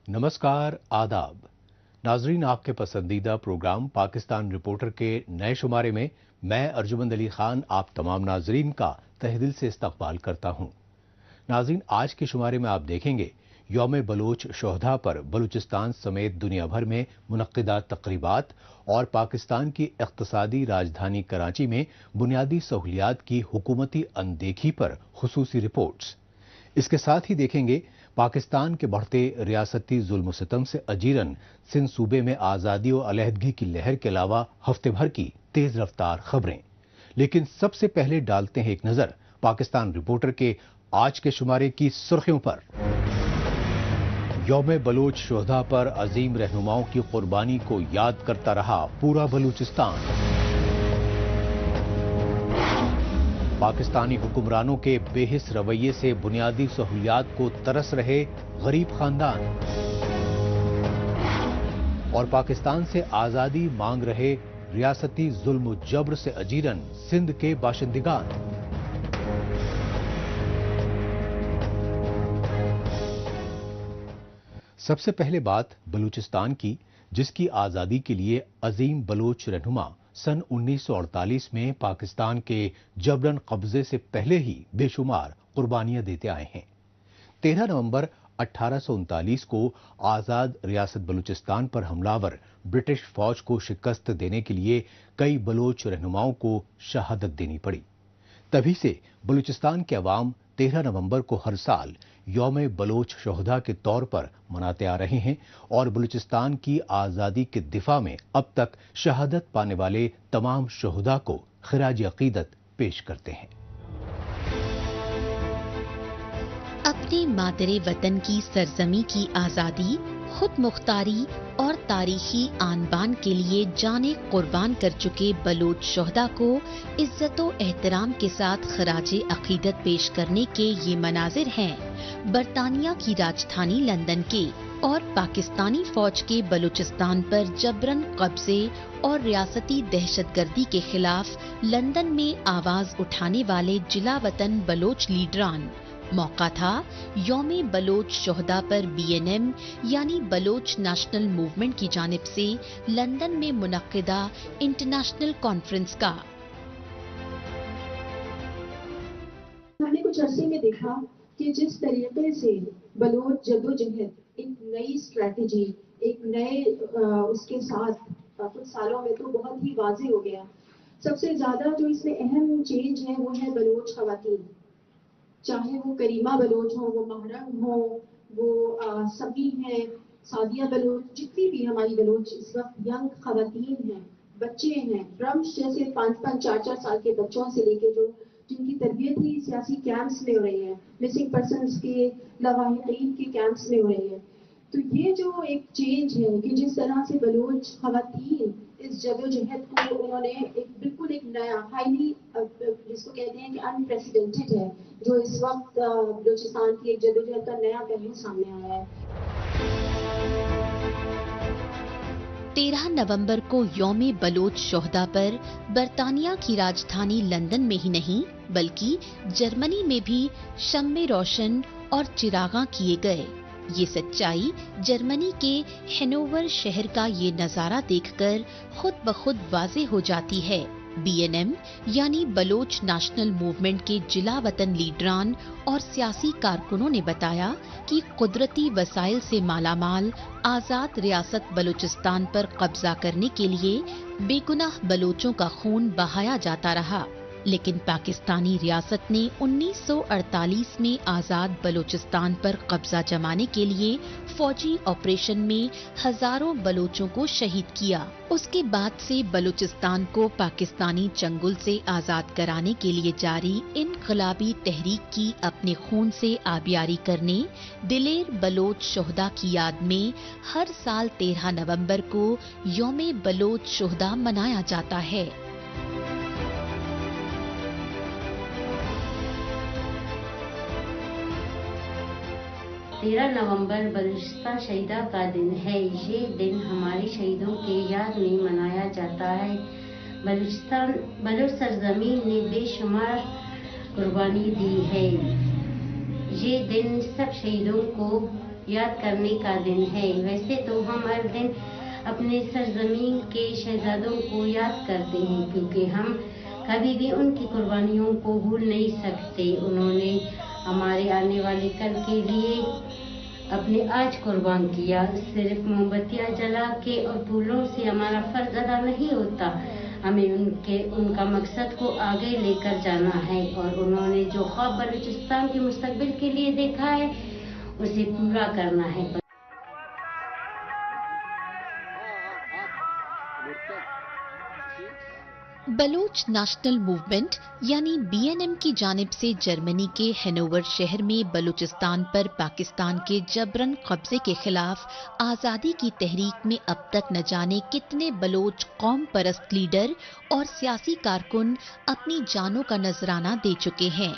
नमस्कार, आदाब। नाजरीन, आपके पसंदीदा प्रोग्राम पाकिस्तान रिपोर्टर के नए शुमारे में मैं अर्जुमंद अली खान आप तमाम नाजरीन का तहे दिल से इस्तकबाल करता हूं। नाजरीन, आज के शुमारे में आप देखेंगे यौम बलोच शोहदा पर बलूचिस्तान समेत दुनिया भर में मुनक्किदा तकरीबात और पाकिस्तान की इख्तिसादी राजधानी कराची में बुनियादी सहूलियात की हुकूमती अनदेखी पर खुसूसी रिपोर्ट्स। इसके साथ ही देखेंगे पाकिस्तान के बढ़ते रियासती जुल्म सितम से अजीरन सिंध सूबे में आज़ादी और अलहदगी की लहर के अलावा हफ्ते भर की तेज रफ्तार खबरें। लेकिन सबसे पहले डालते हैं एक नजर पाकिस्तान रिपोर्टर के आज के शुमारे की सुर्खियों पर। यौम बलोच शोहदा पर अजीम रहनुमाओं की कुर्बानी को याद करता रहा पूरा बलूचिस्तान। पाकिस्तानी हुक्मरानों के बेहिस रवैये से बुनियादी सहूलियात को तरस रहे गरीब खानदान और पाकिस्तान से आजादी मांग रहे रियासती जुल्म जबर से अजीरन सिंध के बाशिंदगान। सबसे पहले बात बलूचिस्तान की, जिसकी आजादी के लिए अजीम बलोच रहनुमा सन 1948 में पाकिस्तान के जबरन कब्जे से पहले ही बेशुमार कुर्बानियां देते आए हैं। 13 नवंबर 1839 को आजाद रियासत बलूचिस्तान पर हमलावर ब्रिटिश फौज को शिकस्त देने के लिए कई बलोच रहनुमाओं को शहादत देनी पड़ी। तभी से बलूचिस्तान के अवाम 13 नवंबर को हर साल यौम बलोच शोहदा के तौर पर मनाते आ रहे हैं और बलूचिस्तान की आज़ादी के दिफा में अब तक शहादत पाने वाले तमाम शोहदा को खिराज अकीदत पेश करते हैं। अपने मादरे वतन की सरजमी की आज़ादी, खुद मुख्तारी और तारीखी आन बान के लिए जाने कुर्बान कर चुके बलोच शोहदा को इज्जत व एहतराम के साथ खराजे अकीदत पेश करने के ये मनाजिर हैं बरतानिया की राजधानी लंदन के और पाकिस्तानी फौज के बलूचिस्तान पर जबरन कब्जे और रियासती दहशतगर्दी के खिलाफ लंदन में आवाज उठाने वाले जिला वतन बलोच लीडरान। मौका था यौम बलोच शोहदा पर BNM यानी बलोच नेशनल मूवमेंट की जानिब से लंदन में मुनक्किदा इंटरनेशनल कॉन्फ्रेंस का। मैंने कुछ अरसे में देखा कि जिस तरीके से बलोच जद्दोजहद एक नई स्ट्रेटेजी, एक नए उसके साथ कुछ सालों में तो बहुत ही वाज़ेह हो गया। सबसे ज्यादा जो इसमें अहम चेंज है वो है बलोच खवातीन, चाहे वो करीमा बलोच हो, वो महरम हो, वो सभी हैं, सादिया बलोच, जितनी भी हमारी बलोच इस वक्त यंग खवातीन हैं, बच्चे हैं, रम्स जैसे 5-5, 4-4 साल के बच्चों से लेके जो जिनकी तरबियत ही सियासी कैंप्स में हो रही है, मिसिंग पर्सनस के लवाहिकीन के कैंप्स में हो रही है। तो ये जो एक चेंज है कि जिस तरह से बलोच खवातीन इस जदोजहद को उन्होंने एक बिल्कुल एक नया हाईली जिसको कहते हैं कि अनप्रेसिडेंटेड है, जो इस वक्त बलूचिस्तान की एक जदोजहद का नया पहलू सामने आया है। 13 नवंबर को यौम बलोच शोहदा पर बरतानिया की राजधानी लंदन में ही नहीं बल्कि जर्मनी में भी शम्मे रोशन और चिरागा किए गए। ये सच्चाई जर्मनी के हैनोवर शहर का ये नजारा देखकर खुद ब खुद वाज़ेह हो जाती है। BNM यानी बलोच नेशनल मूवमेंट के जिला वतन लीडरान और सियासी कारकुनों ने बताया कि कुदरती वसाइल से मालामाल आजाद रियासत बलूचिस्तान पर कब्जा करने के लिए बेगुनाह बलोचों का खून बहाया जाता रहा, लेकिन पाकिस्तानी रियासत ने 1948 में आजाद बलूचिस्तान पर कब्जा जमाने के लिए फौजी ऑपरेशन में हजारों बलोचों को शहीद किया। उसके बाद से बलूचिस्तान को पाकिस्तानी चंगुल से आजाद कराने के लिए जारी इनकलाबी तहरीक की अपने खून से आबियारी करने दिलेर बलोच शोहदा की याद में हर साल 13 नवंबर को यौम बलोच शोहदा मनाया जाता है। 13 नवंबर बलूचिस्तान शहीदा का दिन है। ये दिन हमारे शहीदों के याद में मनाया जाता है। बलूच सरजमीन ने बेशुमार कुर्बानी दी है। ये दिन सब शहीदों को याद करने का दिन है। वैसे तो हम हर दिन अपने सरजमीन के शहजादों को याद करते हैं, क्योंकि हम कभी भी उनकी कुर्बानियों को भूल नहीं सकते। उन्होंने हमारे आने वाले कल के लिए अपने आज कुर्बान किया। सिर्फ मोमबत्तियाँ जला के और फूलों से हमारा फर्ज अदा नहीं होता, हमें उनका मकसद को आगे लेकर जाना है, और उन्होंने जो ख्वाब बलूचिस्तान के मुस्तकबिल के लिए देखा है उसे पूरा करना है। बलूच नेशनल मूवमेंट यानी बीएनएम की जानिब से जर्मनी के हैनोवर शहर में बलूचिस्तान पर पाकिस्तान के जबरन कब्जे के खिलाफ आज़ादी की तहरीक में अब तक न जाने कितने बलोच कौम परस्त लीडर और सियासी कारकुन अपनी जानों का नजराना दे चुके हैं।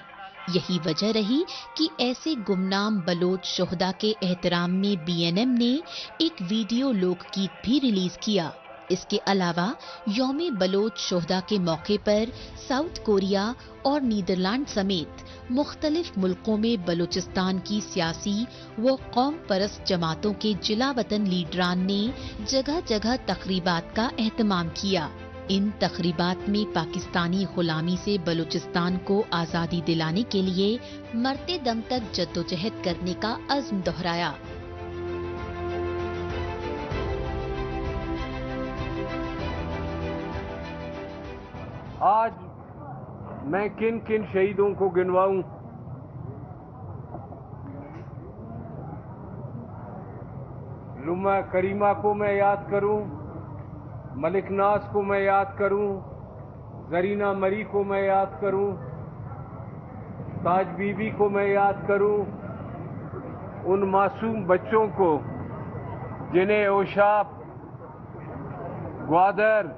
यही वजह रही कि ऐसे गुमनाम बलोच शोहदा के एहतराम में बीएनएम ने एक वीडियो लोकगीत भी रिलीज किया। इसके अलावा यौमे बलोच शोहदा के मौके पर साउथ कोरिया और नीदरलैंड समेत मुख्तलिफ मुल्कों में बलूचिस्तान की सियासी व कौम परस्त जमातों के जिला वतन लीडरान ने जगह जगह तकरीबात का एहतमाम किया। इन तकरीबात में पाकिस्तानी गुलामी से बलूचिस्तान को आज़ादी दिलाने के लिए मरते दम तक जद्दोजहद करने का अज़्म दोहराया। आज मैं किन किन शहीदों को गिनवाऊं? लुमा करीमा को मैं याद करूं, मलिक नाज को मैं याद करूं, जरीना मरी को मैं याद करूं, ताज बीबी को मैं याद करूं, उन मासूम बच्चों को जिन्हें ओशाप, ग्वादर,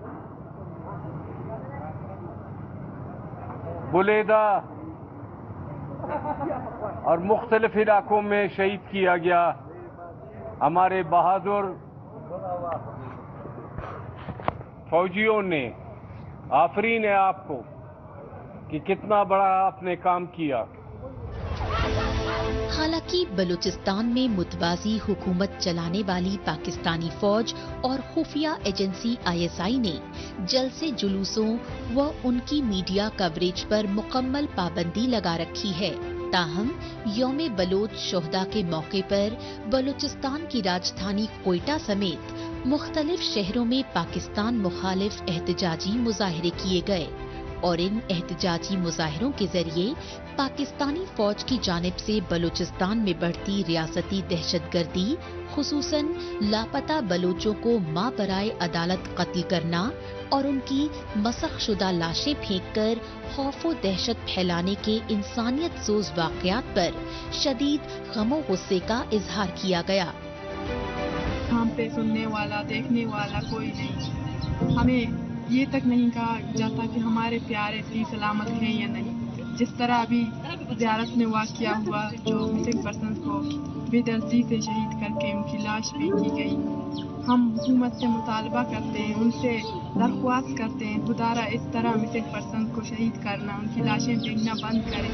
बुलेदा और मुख्तलिफ इलाकों में शहीद किया गया। हमारे बहादुर फौजियों ने आफरीन है आपको कि कितना बड़ा आपने काम किया। हालांकि बलूचिस्तान में मुतवाज़ी हुकूमत चलाने वाली पाकिस्तानी फौज और खुफिया एजेंसी आईएसआई ने जलसे जुलूसों व उनकी मीडिया कवरेज पर मुकम्मल पाबंदी लगा रखी है। ताहम यौमे बलोच शोहदा के मौके पर बलूचिस्तान की राजधानी कोयटा समेत मुख्तलिफ शहरों में पाकिस्तान मुखालिफ एहतजाजी मुजाहरे किए गए और इन एहतजाजी मुजाहरों के जरिए पाकिस्तानी फौज की जानिब से बलूचिस्तान में बढ़ती रियासती दहशतगर्दी, खुसूसन लापता बलोचों को माबराए अदालत कत्ल करना और उनकी मसख शुदा लाशें फेंककर खौफ व दहशत फैलाने के इंसानियत सोज वाक़यात पर शदीद गमो गुस्से का इजहार किया गया। हम पे सुनने वाला, देखने वाला कोई नहीं। हमें ये तक नहीं कहा जाता कि हमारे प्यारे सही सलामत हैं या नहीं। जिस तरह अभी ज़ियारत में वाक़या हुआ, जो मिसिंग पर्सन को बेदर्दी से शहीद करके उनकी लाश फेंकी गई, हम हुकूमत से मुतालबा करते हैं, उनसे दरख्वास्त करते हैं, खुदारा इस तरह मिसिंग पर्सन को शहीद करना, उनकी लाशें फेंकना बंद करें।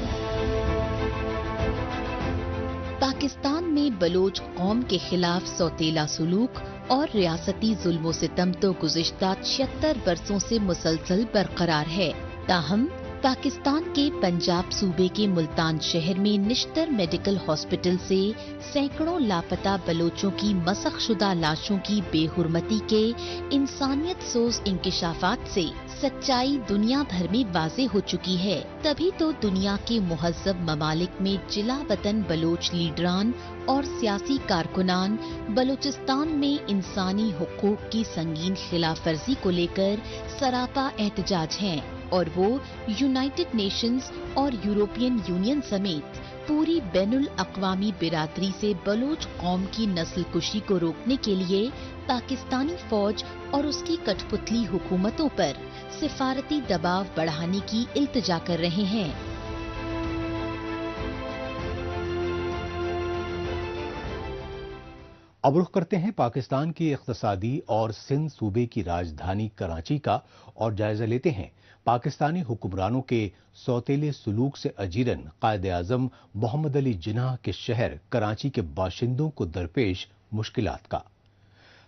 पाकिस्तान में बलोच कौम के खिलाफ सौतेला सुलूक और रियासती जुल्म सितम तो गुज़िश्ता 76 बरसों से मुसलसल बरकरार है। ताहम पाकिस्तान के पंजाब सूबे के मुल्तान शहर में निश्तर मेडिकल हॉस्पिटल से सैकड़ों लापता बलोचों की मसख शुदा लाशों की बेहुरमती के इंसानियत सोज इंकिशाफात से सच्चाई दुनिया भर में वाज़े हो चुकी है। तभी तो दुनिया के मुहज़्ज़ब ममालिक में जिला वतन बलोच लीडरान और सियासी कारकुनान बलूचिस्तान में इंसानी हुकूक की संगीन खिलाफ वर्जी को लेकर सरापा एहतजाज हैं और वो यूनाइटेड नेशंस और यूरोपियन यूनियन समेत पूरी बैनुल अक़वामी बिरादरी से बलोच कौम की नस्ल कुशी को रोकने के लिए पाकिस्तानी फौज और उसकी कठपुतली हुकूमतों पर सिफारती दबाव बढ़ाने की इल्तिजा कर रहे हैं। अब रुख करते हैं पाकिस्तान की इख्तिसादी और सिंध सूबे की राजधानी कराची का और जायजा लेते हैं पाकिस्तानी हुक्मरानों के सौतेले सुलूक से अजीरन कायद-ए-आज़म मोहम्मद अली जिन्नाह के शहर कराची के बाशिंदों को दरपेश मुश्किलात का।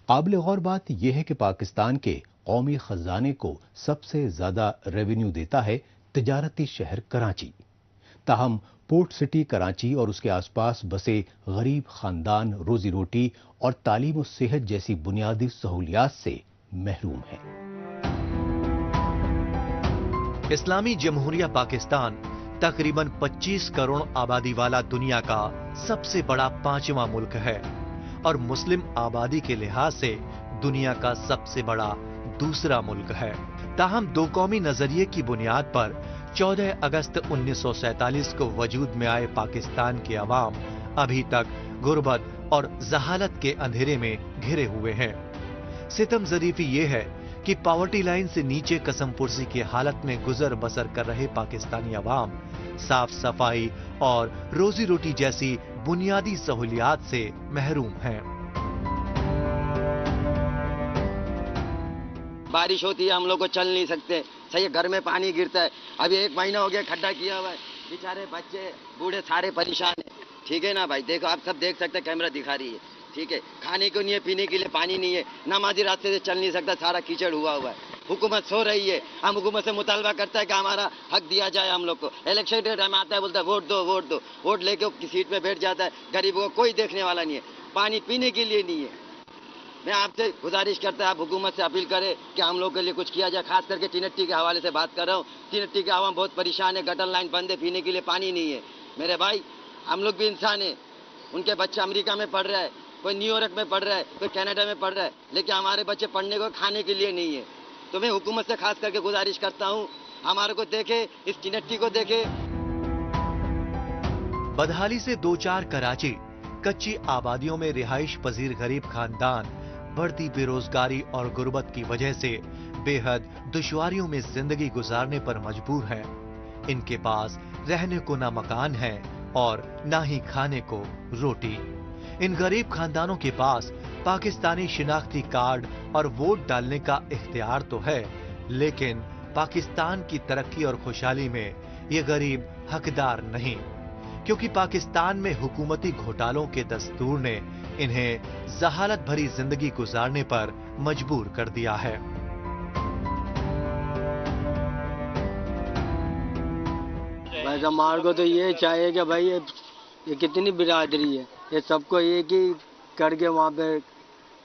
काबिल गौर बात यह है कि पाकिस्तान के कौमी खजाने को सबसे ज्यादा रेवेन्यू देता है तिजारती शहर कराची। ताहम पोर्ट सिटी कराची और उसके आसपास बसे गरीब खानदान रोजी रोटी और तालीम और सेहत जैसी बुनियादी सहूलियात से महरूम हैं। इस्लामी जमहूरिया पाकिस्तान तकरीबन 25 करोड़ आबादी वाला दुनिया का सबसे बड़ा 5वां मुल्क है और मुस्लिम आबादी के लिहाज से दुनिया का सबसे बड़ा दूसरा मुल्क है। ताहम दो कौमी नजरिए की बुनियाद पर 14 अगस्त 1947 को वजूद में आए पाकिस्तान के अवाम अभी तक गुर्बत और जहालत के अंधेरे में घिरे हुए हैं। सितम ज़रीफी ये है कि पॉवर्टी लाइन से नीचे कसम पुर्सी की हालत में गुजर बसर कर रहे पाकिस्तानी अवाम साफ सफाई और रोजी रोटी जैसी बुनियादी सहूलियात से महरूम हैं। बारिश होती है, हम लोग को चल नहीं सकते, सही घर में पानी गिरता है। अभी 1 महीना हो गया खड्डा किया हुआ है, बेचारे बच्चे बूढ़े सारे परेशान हैं। ठीक है ना भाई, देखो आप सब देख सकते हैं, कैमरा दिखा रही है। ठीक है, खाने को नहीं है, पीने के लिए पानी नहीं है, नमाजी रास्ते से चल नहीं सकता, सारा कीचड़ हुआ है। हुकूमत सो रही है, हम हुकूमत से मुतालबा करता है कि हमारा हक दिया जाए हम लोग को। इलेक्शन के टाइम आता है, बोलता है वोट दो वोट दो, वोट लेके उसकी सीट पे बैठ जाता है। गरीबों को कोई देखने वाला नहीं है, पानी पीने के लिए नहीं है। मैं आपसे गुजारिश करता है, आप हुकूमत से अपील करें कि हम लोग के लिए कुछ किया जाए। खास करके टीनट्टी के हवाले से बात कर रहा हूँ। टीनट्टी के आवाम बहुत परेशान है, गटर लाइन बंद है, पीने के लिए पानी नहीं है। मेरे भाई, हम लोग भी इंसान हैं, उनके बच्चे अमेरिका में पढ़ रहे हैं, कोई न्यूयॉर्क में पढ़ रहा है, कोई कनाडा में पढ़ रहा है, लेकिन हमारे बच्चे पढ़ने को खाने के लिए नहीं है। तो मैं हुकूमत से खास करके गुजारिश करता हूँ, हमारे को देखे, इस टीनट्टी को देखे। बदहाली से 2-4 कराची कच्ची आबादियों में रिहाइश पजीर गरीब खानदान बढ़ती बेरोजगारी और गुर्बत की वजह से बेहद दुश्वारियों में जिंदगी गुजारने पर मजबूर हैं। इनके पास रहने को ना मकान है और ना ही खाने को रोटी। इन गरीब खानदानों के पास पाकिस्तानी शिनाख्ती कार्ड और वोट डालने का इख्तियार तो है, लेकिन पाकिस्तान की तरक्की और खुशहाली में ये गरीब हकदार नहीं, क्योंकि पाकिस्तान में हुकूमती घोटालों के दस्तूर ने इन्हें जहालत भरी जिंदगी गुजारने पर मजबूर कर दिया है। भाई हमारे को तो ये चाहिए कि भाई ये कितनी बिरादरी है, ये सबको एक ही करके वहाँ पे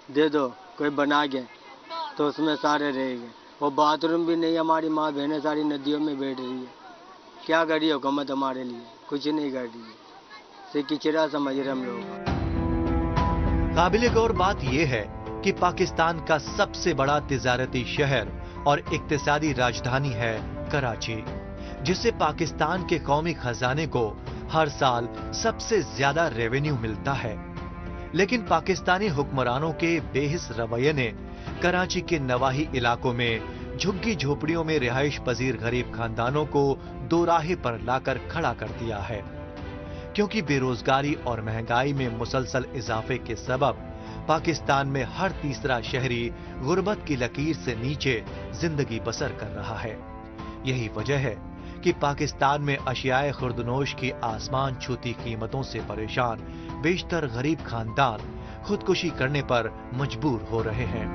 दे दो, कोई बना के, तो उसमें सारे रहेंगे। वो बाथरूम भी नहीं, हमारी माँ बहनें सारी नदियों में बैठ रही है। क्या करिए हुकूमत हमारे लिए, कुछ नहीं कर रही है, सिर्फ किचड़ा समझ रहे हम लोग। काबिल गौर बात यह है कि पाकिस्तान का सबसे बड़ा तिजारती शहर और इक्तिसादी राजधानी है कराची, जिससे पाकिस्तान के कौमी खजाने को हर साल सबसे ज्यादा रेवेन्यू मिलता है। लेकिन पाकिस्तानी हुक्मरानों के बेहिस रवैये ने कराची के नवाही इलाकों में झुग्गी झोपड़ियों में रिहाइश पजीर गरीब खानदानों को दो राहे पर लाकर खड़ा कर दिया है, क्योंकि बेरोजगारी और महंगाई में मुसलसल इजाफे के सबब पाकिस्तान में हर तीसरा शहरी गुर्बत की लकीर से नीचे जिंदगी बसर कर रहा है। यही वजह है कि पाकिस्तान में अशियाए खुर्दनोश की आसमान छूती कीमतों से परेशान बेशतर गरीब खानदान खुदकुशी करने पर मजबूर हो रहे हैं।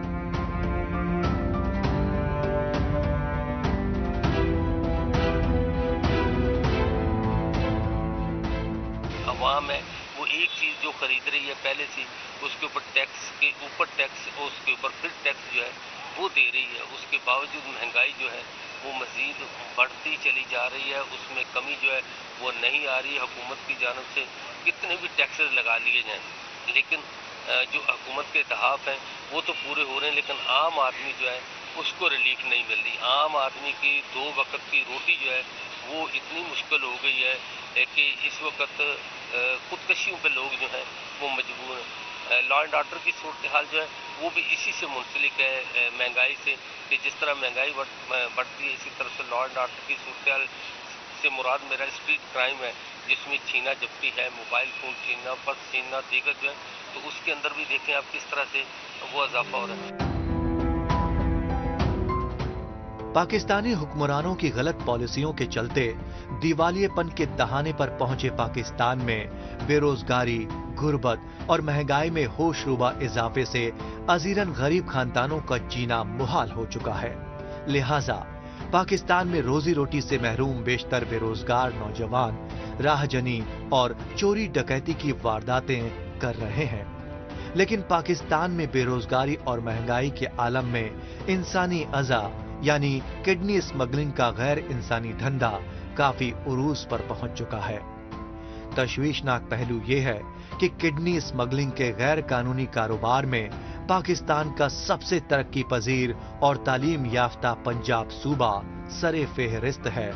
अवाम है वो एक चीज जो खरीद रही है पहले से, उसके ऊपर टैक्स के ऊपर टैक्स और उसके ऊपर फिर टैक्स जो है वो दे रही है। उसके बावजूद महंगाई जो है वो मजीद बढ़ती चली जा रही है, उसमें कमी जो है वो नहीं आ रही है। हुकूमत की जानब से कितने भी टैक्सेस लगा लिए जाएं, लेकिन जो हुकूमत के तहफ़ हैं वो तो पूरे हो रहे हैं, लेकिन आम आदमी जो है उसको रिलीफ नहीं मिल रही। आम आदमी की 2 वक्त की रोटी जो है वो इतनी मुश्किल हो गई है कि इस वक्त खुदकशियों पे लोग जो हैं वो मजबूर हैं। लॉ एंड ऑर्डर की सूरत हाल जो है वो भी इसी से मुंसलिक है, महंगाई से, कि जिस तरह महंगाई बढ़ती है इसी तरह से लॉ एंड ऑर्डर की सूरत हाल इससे मुराद मेरा स्ट्रीट क्राइम है, जिसमें छीना झपटी है, मोबाइल फोन छीनना, पर्स छीनना, दीगर जो है, तो उसके अंदर भी देखें आप किस तरह से वो इजाफा हो रहा है। पाकिस्तानी हुक्मरानों की गलत पॉलिसियों के चलते दिवालियेपन के दहाने पर पहुंचे पाकिस्तान में बेरोजगारी, गुर्बत और महंगाई में होशरुबा इजाफे से अजीरन गरीब खानदानों का जीना मुहाल हो चुका है। लिहाजा पाकिस्तान में रोजी रोटी से महरूम बेशतर बेरोजगार नौजवान राहजनी और चोरी डकैती की वारदातें कर रहे हैं। लेकिन पाकिस्तान में बेरोजगारी और महंगाई के आलम में इंसानी अज़ा यानी किडनी स्मगलिंग का गैर इंसानी धंधा काफी उरूज पर पहुंच चुका है। तशवीशनाक पहलू यह है कि किडनी स्मगलिंग के गैर कानूनी कारोबार में पाकिस्तान का सबसे तरक्की पजीर और तालीम याफ्ता पंजाब सूबा सरे फेहरिस्त है,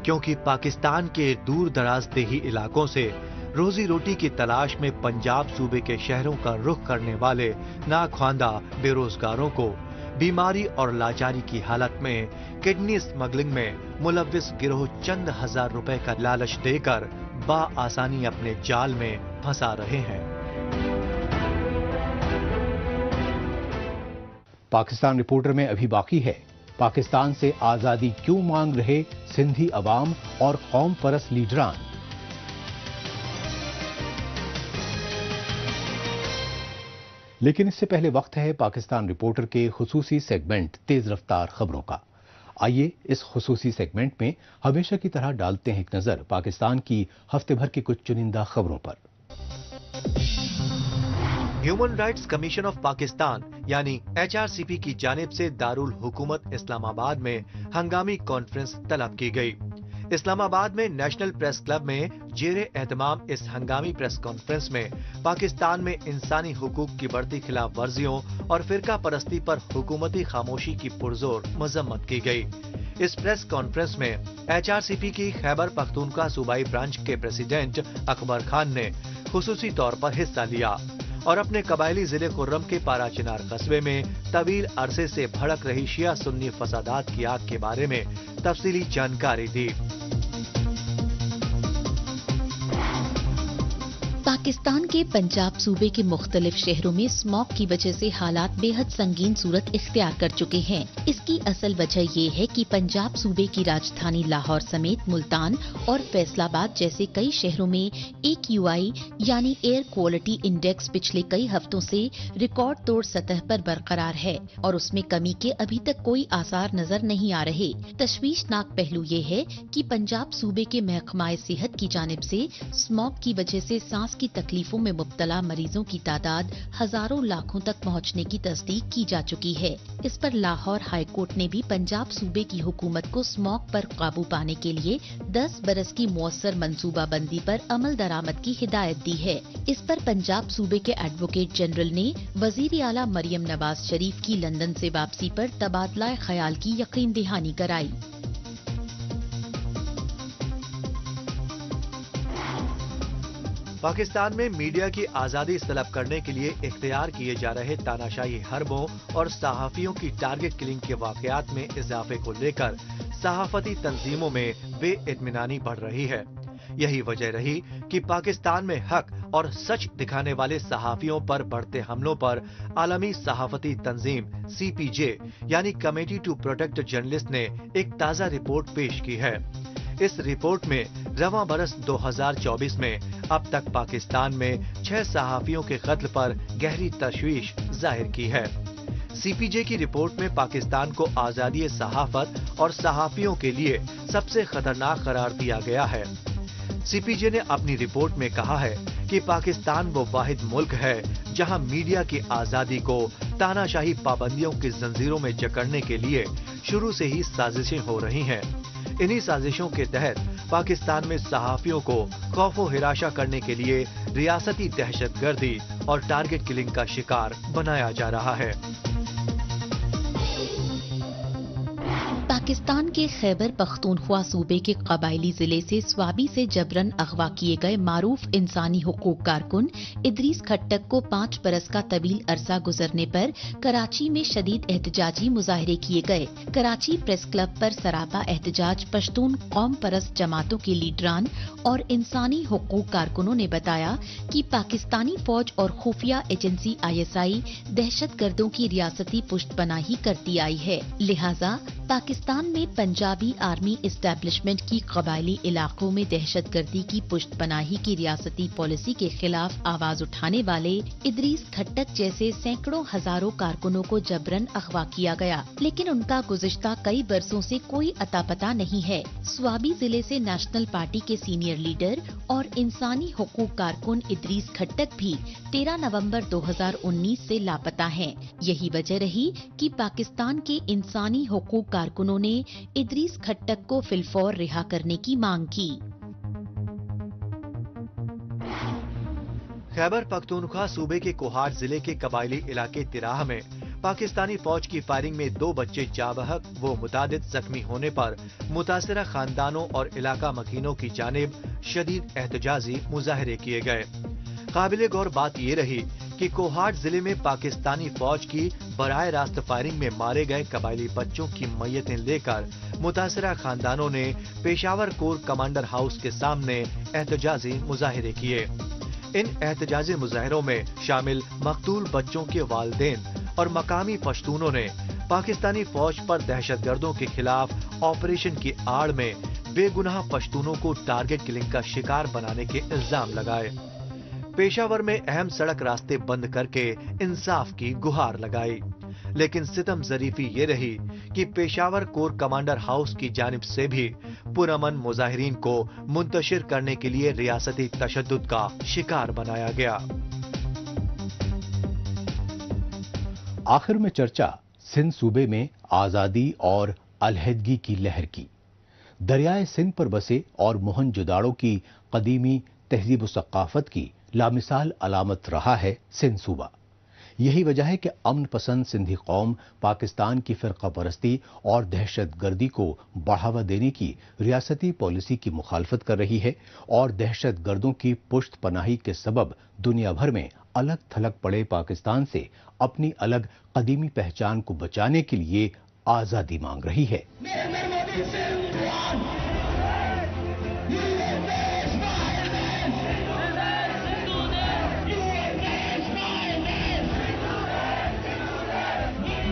क्योंकि पाकिस्तान के दूर दराज देही इलाकों से रोजी रोटी की तलाश में पंजाब सूबे के शहरों का रुख करने वाले नाख्वांदा बेरोजगारों को बीमारी और लाचारी की हालत में किडनी स्मगलिंग में मुलव्विस गिरोह चंद हजार रुपए का लालच देकर आसानी अपने जाल में फंसा रहे हैं। पाकिस्तान रिपोर्टर में अभी बाकी है, पाकिस्तान से आजादी क्यों मांग रहे सिंधी अवाम और कौम परस्त लीडरान। लेकिन इससे पहले वक्त है पाकिस्तान रिपोर्टर के खुसूसी सेगमेंट तेज रफ्तार खबरों का। आइए इस खुसूसी सेगमेंट में हमेशा की तरह डालते हैं एक नजर पाकिस्तान की हफ्ते भर की कुछ चुनिंदा खबरों पर। Human rights commission of Pakistan यानी HRCP की जानिब से दारुल हुकूमत इस्लामाबाद में हंगामी कॉन्फ्रेंस तलब की गई। इस्लामाबाद में नेशनल प्रेस क्लब में जेरे एहतमाम इस हंगामी प्रेस कॉन्फ्रेंस में पाकिस्तान में इंसानी हुकूक की बढ़ती खिलाफ वर्जियों और फिरका परस्ती पर हुकूमती खामोशी की पुरजोर मजम्मत की गई। इस प्रेस कॉन्फ्रेंस में HRCP की खैबर पख्तूनख्वा सूबाई ब्रांच के प्रेसिडेंट अकबर खान ने खुसूसी तौर पर हिस्सा लिया और अपने कबायली जिले खुर्रम के पाराचिनार कस्बे में तवील अरसे से भड़क रही शिया सुन्नी फसादात की आग के बारे में तफसीली जानकारी दी। पाकिस्तान के पंजाब सूबे के मुख्तलिफ शहरों में स्मॉग की वजह से हालात बेहद संगीन सूरत इख्तियार कर चुके हैं। इसकी असल वजह ये है कि पंजाब सूबे की राजधानी लाहौर समेत मुल्तान और फैसलाबाद जैसे कई शहरों में AQI यानी एयर क्वालिटी इंडेक्स पिछले कई हफ्तों से रिकॉर्ड तोड़ सतह पर बरकरार है और उसमें कमी के अभी तक कोई आसार नजर नहीं आ रहे। तशवीशनाक पहलू ये है कि पंजाब सूबे के महकमा सेहत की जानिब से स्मॉग की वजह से सांस की तकलीफों में मुब्तला मरीजों की तादाद हजारों लाखों तक पहुंचने की तस्दीक की जा चुकी है। इस पर लाहौर हाई कोर्ट ने भी पंजाब सूबे की हुकूमत को स्मॉग पर काबू पाने के लिए 10 बरस की मुअस्सर मंसूबाबंदी पर अमल दरामद की हिदायत दी है। इस पर पंजाब सूबे के एडवोकेट जनरल ने वजीर आला मरियम नवाज शरीफ की लंदन से वापसी पर तबादला ख्याल की यकीन दहानी कराई। पाकिस्तान में मीडिया की आजादी तलब करने के लिए इख्तियार किए जा रहे तानाशाही हरबों और सहाफियों की टारगेट किलिंग के वाकयात में इजाफे को लेकर सहाफती तंजीमों में बेइत्मीनानी बढ़ रही है। यही वजह रही कि पाकिस्तान में हक और सच दिखाने वाले सहाफियों पर बढ़ते हमलों पर आलमी सहाफती तंजीम CPJ यानी कमेटी टू प्रोटेक्ट जर्नलिस्ट ने एक ताज़ा रिपोर्ट पेश की है। इस रिपोर्ट में रवां बरस 2024 में अब तक पाकिस्तान में 6 सहाफियों के कत्ल पर गहरी तशवीश जाहिर की है। CPJ की रिपोर्ट में पाकिस्तान को आजादी सहाफत और सहाफियों के लिए सबसे खतरनाक करार दिया गया है। CPJ ने अपनी रिपोर्ट में कहा है कि पाकिस्तान वो वाहिद मुल्क है जहां मीडिया की आजादी को तानाशाही पाबंदियों की जंजीरों में जकड़ने के लिए शुरू से ही साजिशें हो रही हैं। इन्हीं साजिशों के तहत पाकिस्तान में सहाफियों को खौफो हिराशा करने के लिए रियासती दहशतगर्दी और टारगेट किलिंग का शिकार बनाया जा रहा है। पाकिस्तान के खैबर पख्तूनख्वा सूबे के कबायली जिले से स्वाबी से जबरन अगवा किए गए मारूफ इंसानी हुकूक कारकुन इदरीस खट्टक को 5 बरस का तवील अरसा गुजरने पर कराची में शदीद एहतजाजी मुजाहरे किए गए। कराची प्रेस क्लब पर सरापा एहतजाज पश्तून कौम परस्त जमातों के लीडरान और इंसानी हुकूक कारकुनों ने बताया कि पाकिस्तानी फौज और खुफिया एजेंसी ISI दहशतगर्दों की रियासती पुष्टपनाही करती आई है, लिहाजा पाकिस्तान में पंजाबी आर्मी इस्टेब्लिशमेंट की कबायली इलाकों में दहशतगर्दी की पुष्टपनाही की रियासती पॉलिसी के खिलाफ आवाज उठाने वाले इदरीस खट्टक जैसे सैकड़ों हजारों कारकुनों को जबरन अगवा किया गया, लेकिन उनका गुज़िश्ता कई बरसों से कोई अता पता नहीं है। स्वाबी जिले से नेशनल पार्टी के सीनियर लीडर और इंसानी हुकूक कारकुन इदरीस खट्टक भी 13 नवंबर 2019 से लापता हैं। यही वजह रही कि पाकिस्तान के इंसानी हुकूक कारकुनों ने इदरीस खट्टक को फिलफौर रिहा करने की मांग की। खैबर पख्तूनख्वा सूबे के कोहाट जिले के कबायली इलाके तिराह में पाकिस्तानी फौज की फायरिंग में 2 बच्चे जाबहक व मुतादिद जख्मी होने पर मुतासिरा खानदानों और इलाका मकीनों की जानिब शदीद एहतजाजी मुजाहरे किए गए। काबिले गौर बात ये रही कि कोहाट जिले में पाकिस्तानी फौज की बराह रास्त फायरिंग में मारे गए कबायली बच्चों की मैयतें लेकर मुतासिरा खानदानों ने पेशावर कोर कमांडर हाउस के सामने एहतजाजी मुजाहरे किए। इन एहतजाजी मुजाहरों में शामिल मकतूल बच्चों के वालिदैन और मकामी पश्तूनों ने पाकिस्तानी फौज पर दहशतगर्दों के खिलाफ ऑपरेशन की आड़ में बेगुनाह पश्तूनों को टारगेट किलिंग का शिकार बनाने के इल्जाम लगाए। पेशावर में अहम सड़क रास्ते बंद करके इंसाफ की गुहार लगाई, लेकिन सितम ज़रीफी ये रही कि पेशावर कोर कमांडर हाउस की जानिब से भी पुरअमन मुजाहिरीन को मुंतशिर करने के लिए रियासती तशद्दुद का शिकार बनाया गया। आखिर में चर्चा सिंध सूबे में आजादी और अलहदगी की लहर की। दरियाए सिंध पर बसे और मोहनजोदाड़ो की कदीमी तहजीब व सकाफत की लामिसाल अलामत रहा है सिंध सूबा। यही वजह है कि अमन पसंद सिंधी कौम पाकिस्तान की फिरका परस्ती और दहशतगर्दी को बढ़ावा देने की रियासती पॉलिसी की मुखालफत कर रही है और दहशतगर्दों की पुश्त पनाही के सबब दुनिया भर में अलग थलग पड़े पाकिस्तान से अपनी अलग कदीमी पहचान को बचाने के लिए आजादी मांग रही है।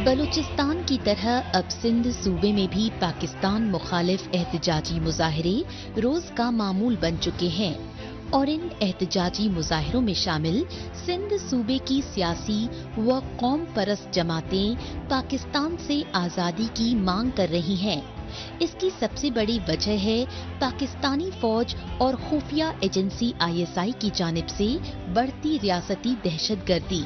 बलूचिस्तान की तरह अब सिंध सूबे में भी पाकिस्तान मुखालिफ एहतजाजी मुजाहरे रोज का मामूल बन चुके हैं और इन एहतजाजी मुजाहरों में शामिल सिंध सूबे की सियासी व कौम परस्त जमातें पाकिस्तान से आज़ादी की मांग कर रही हैं। इसकी सबसे बड़ी वजह है पाकिस्तानी फौज और खुफिया एजेंसी ISI की जानिब से बढ़ती रियासती दहशतगर्दी,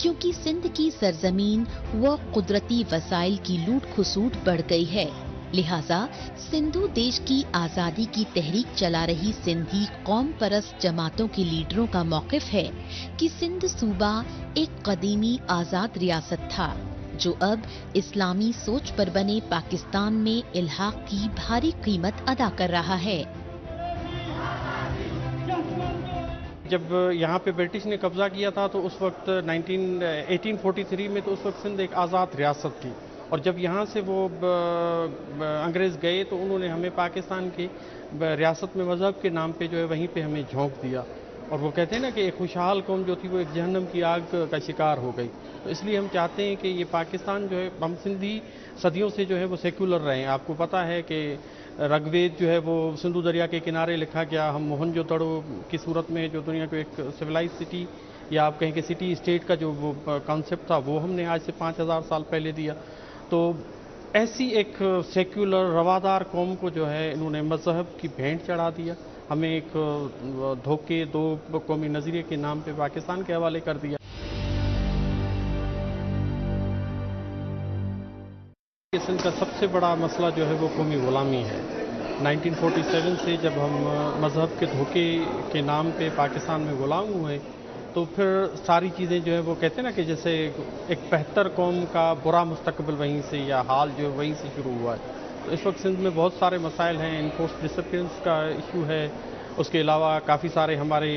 क्योंकि सिंध की सरजमीन व कुदरती वसाइल की लूट खसूट बढ़ गई है। लिहाजा सिंधु देश की आज़ादी की तहरीक चला रही सिंधी कौम परस्त जमातों के लीडरों का मौक़िफ़ है कि सिंध सूबा एक कदीमी आज़ाद रियासत था जो अब इस्लामी सोच पर बने पाकिस्तान में इल्हाक की भारी कीमत अदा कर रहा है। जब यहाँ पे ब्रिटिश ने कब्जा किया था तो उस वक्त 1843 में तो उस वक्त सिंध एक आज़ाद रियासत थी और जब यहाँ से वो अंग्रेज़ गए तो उन्होंने हमें पाकिस्तान की रियासत में मज़हब के नाम पे जो है वहीं पे हमें झोंक दिया और वो कहते हैं ना कि एक खुशहाल कौम जो थी वो एक जहन्नम की आग का शिकार हो गई। तो इसलिए हम चाहते हैं कि ये पाकिस्तान जो है, हम सिंधी सदियों से जो है वो सेक्युलर रहे हैं। आपको पता है कि ऋग्वेद जो है वो सिंधु दरिया के किनारे लिखा गया। हम मोहनजोदड़ो की सूरत में जो दुनिया को एक सिविलाइज सिटी या आप कहें कि सिटी स्टेट का जो वो कॉन्सेप्ट था वो हमने आज से 5000 साल पहले दिया। तो ऐसी एक सेक्युलर रवादार कौम को जो है इन्होंने मजहब की भेंट चढ़ा दिया, हमें एक धोखे दो कौमी नज़रिए के नाम पे पाकिस्तान के हवाले कर दिया। सिंध का सबसे बड़ा मसला जो है वो कौमी गुलामी है। 1947 से जब हम मजहब के धोखे के नाम पे पाकिस्तान में गुलाम हुए तो फिर सारी चीज़ें जो है वो कहते हैं ना कि जैसे एक बेहतर कौम का बुरा मुस्तकबिल वहीं से या हाल जो है वहीं से शुरू हुआ है। تو اس وقت سندھ میں بہت سارے مسائل ہیں، انفورس ڈسپلنس کا ایشو ہے، اس کے علاوہ کافی سارے ہمارے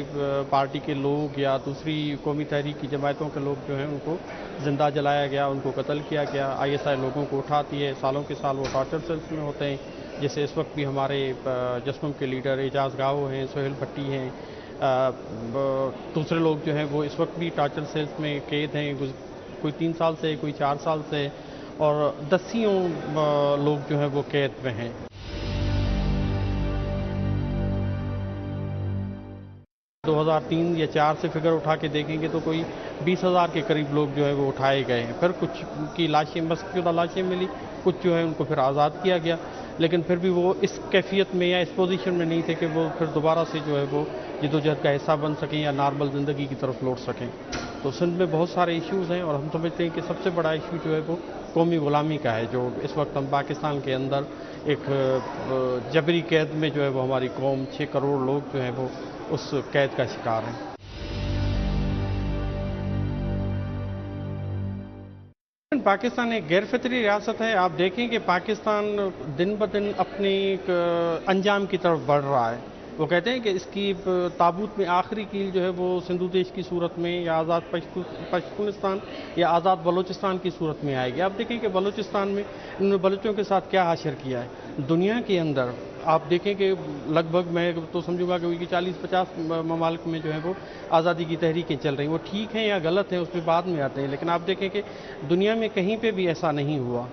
پارٹی کے لوگ یا دوسری قومی تحریک کی جماعتوں کے لوگ جو ہیں ان کو زندہ جلایا گیا، ان کو قتل کیا گیا، ISI لوگوں کو اٹھاتی ہے، سالوں کے سال وہ ٹارچر سیلس میں ہوتے ہیں، جیسے اس وقت بھی ہمارے جسمم کے لیڈر اعجاز گاؤ ہیں، سہیل بھٹی ہیں، دوسرے لوگ جو ہیں وہ اس وقت بھی ٹارچر سیلس میں قید ہیں، کوئی 3 سال سے، کوئی 4 سال سے، اور دسیوں لوگ جو ہیں وہ قید میں ہیں۔ 2003 یا 4 سے فگر اٹھا کے دیکھیں گے تو کوئی 20,000 کے قریب لوگ جو ہے وہ اٹھائے گئے ہیں، پھر کچھ کی لاشیں مسکودہ لاشیں ملی، کچھ جو ہے ان کو پھر آزاد کیا گیا، لیکن پھر بھی وہ اس کیفیت میں یا اس پوزیشن میں نہیں تھے کہ وہ پھر دوبارہ سے جو ہے وہ جدوجہد کا حصہ بن سکیں یا نارمل زندگی کی طرف لوٹ سکیں۔ تو سندھ میں بہت سارے ایشوز ہیں اور ہم سمجھتے ہیں کہ سب سے بڑا ایشو جو ہے وہ قومی غلامی کا ہے، جو اس وقت ہم پاکستان کے اندر ایک جبری قید میں جو ہے وہ ہماری قوم 6 کروڑ لوگ جو ہیں وہ اس قید کا شکار ہیں۔ پاکستان ایک غیر فطری ریاست ہے، آپ دیکھیں کہ پاکستان دن بدن اپنے انجام کی طرف بڑھ رہا ہے۔ وہ کہتے ہیں کہ اس کی تابوت میں آخری کیل جو ہے وہ سندھو دیش کی صورت میں یا آزاد پشتونستان یا آزاد بلوچستان کی صورت میں آئے گی۔ آپ دیکھیں کہ بلوچستان میں انہوں نے بلوچوں کے ساتھ کیا حشر کیا ہے۔ دنیا کے اندر آپ دیکھیں کہ لگ بھگ میں تو سمجھوں گا کہ 40-50 ممالک میں جو ہے وہ آزادی کی تحریکیں چل رہی ہیں، وہ ٹھیک ہیں یا غلط ہیں اس میں بعد میں آتے ہیں، لیکن آپ دیکھیں کہ دنیا میں کہیں پہ بھی ایسا نہیں ہوا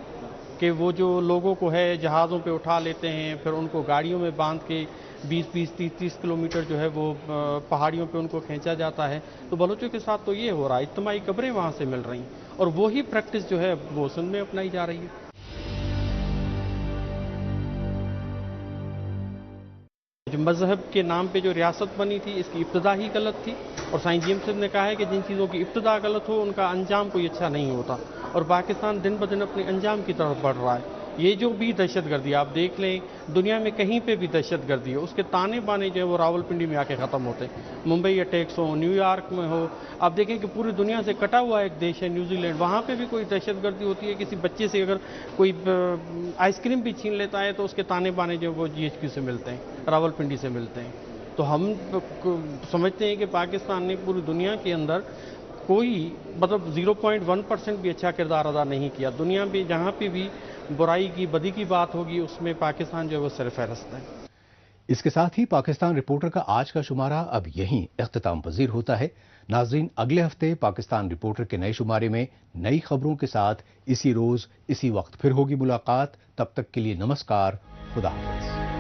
کہ وہ جو لوگوں کو ہے جہازوں پہ اٹھا لیتے ہیں، پھر ان کو گاڑیوں میں باندھ کے 20-30 کلومیٹر جو ہے وہ پہاڑیوں پہ ان کو کھینچا جاتا ہے۔ تو بلوچوں کے ساتھ تو یہ ہو رہا ہے، اجتماعی قبریں وہاں سے مل رہی ہیں اور وہی پریکٹس جو ہے وہ سندھ میں اپنائی جا رہی ہے۔ جو مذہب کے نام پہ جو ریاست بنی تھی اس کی ابتدا ہی غلط تھی، اور سائیں جی ایم صاحب نے کہا ہے کہ جن چیزوں کی ابتدا غلط ہو ان کا انجام کوئی اچھا نہیں ہوتا، اور پاکستان دن بدن اپنے انجام کی طرف بڑھ رہا ہے۔ یہ جو بھی دہشت گردی آپ دیکھ لیں، دنیا میں کہیں پہ بھی دہشت گردی ہو اس کے تانے بانے جو ہے وہ راول پنڈی میں آ کے ختم ہوتے ہیں۔ ممبئی اٹیکس ہو، نیو یارک میں ہو، آپ دیکھیں کہ پوری دنیا سے کٹا ہوا ایک دیش ہے نیوزی لینڈ، وہاں پہ بھی کوئی دہشت گردی ہوتی ہے، کسی بچے سے اگر کوئی آئس کریم بھی چھین لیتا ہے تو اس کے تانے بانے جو وہ GHQ سے ملتے ہیں، راول پنڈی سے ملتے ہیں۔ تو ہم سمجھتے ہیں کہ پاکستان نے پوری دنیا کے اندر کوئی 0.1% بھی اچھا کردار ادا نہیں کیا۔ دنیا میں جہاں پہ بھی برائی کی بدی کی بات ہوگی اس میں پاکستان جو ہے وہ سر فہرست ہے۔ اس کے ساتھ ہی پاکستان رپورٹر کا آج کا شمارہ اب یہیں اختتام پذیر ہوتا ہے۔ ناظرین، اگلے ہفتے پاکستان رپورٹر کے نئے شمارے میں نئی خبروں کے ساتھ اسی روز اسی وقت پھر ہوگی ملاقات۔ تب تک کے لیے نمسکار، خدا حافظ۔